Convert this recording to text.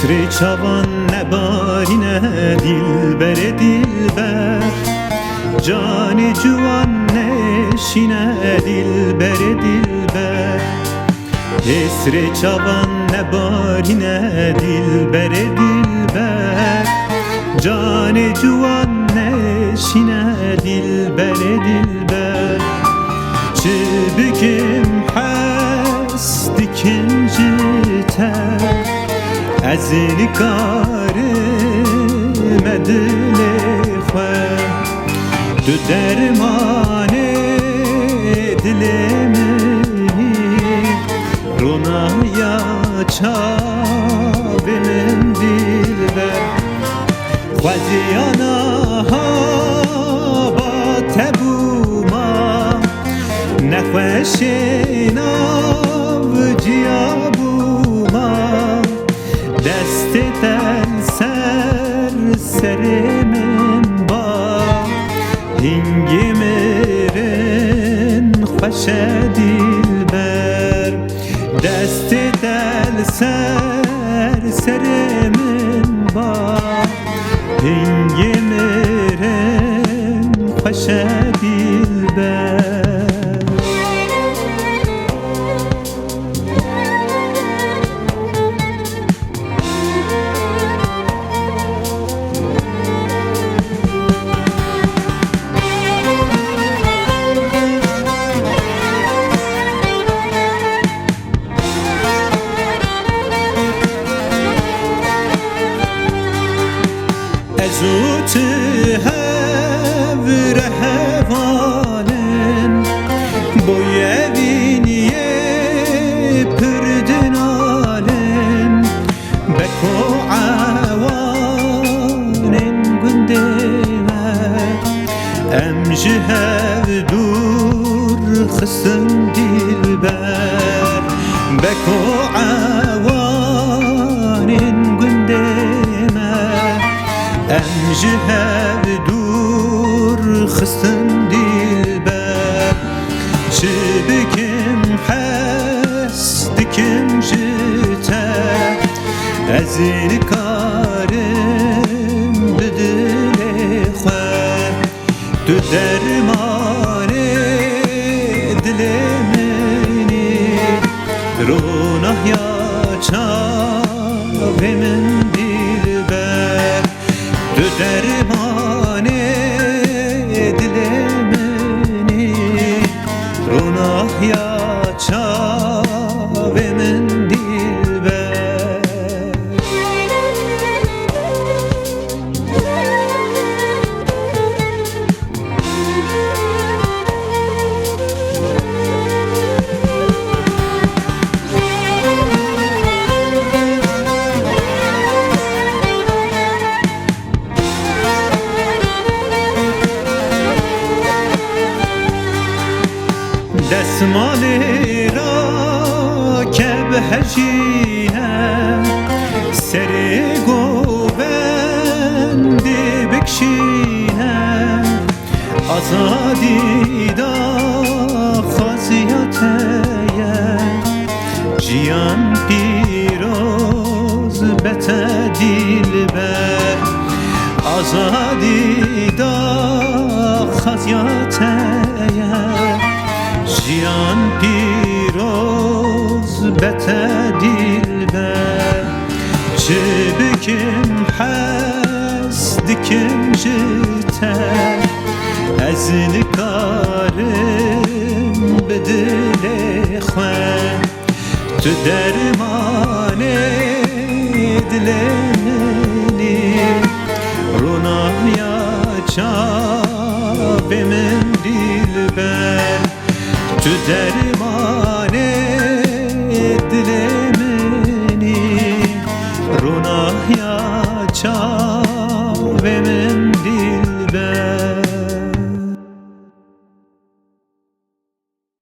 اسری چوان نبارینه دلبر دلبر جان جوان نشینه دلبر دلبر اسری چوان نبارینه دلبر دلبر جان جوان نشینه دلبر دلبر چه بگم هست دکن جتر از این کار مدل خواه تو درمان دل منی رونایا چاو من دلبر خوزیانا ها با تبوما نخوشینا و جیابوما دست تن سر من با هنگی مرن خوش دلبر دست تن سر من با هنگی مرن خوش دلبر زوت هفر هوانن بوی بینیه پردنالن بکو عوانن گندمه امج هف دور خسن دلبر بکو عوانن گندمه امجهب دور خستن دلبر چه بکم هست دکم جتا از این کارم به دل خواه تو درمان دل منی روناه یا چاو من دلبر تو درمان دل منی روناه یا چاو من دلبر دستمال را که به هجینه سر گوبنده بکشینه آزادی دا خاصیته جیان پیروز بته دلبر آزادی دا خاصیته جیان پیروز بته دلبر چه بکم هست دکم جتر از نکارم به دل خواه تو درمان دل منی روناه یا چاو من دلبر تو درمان دل منی روناه یا چاو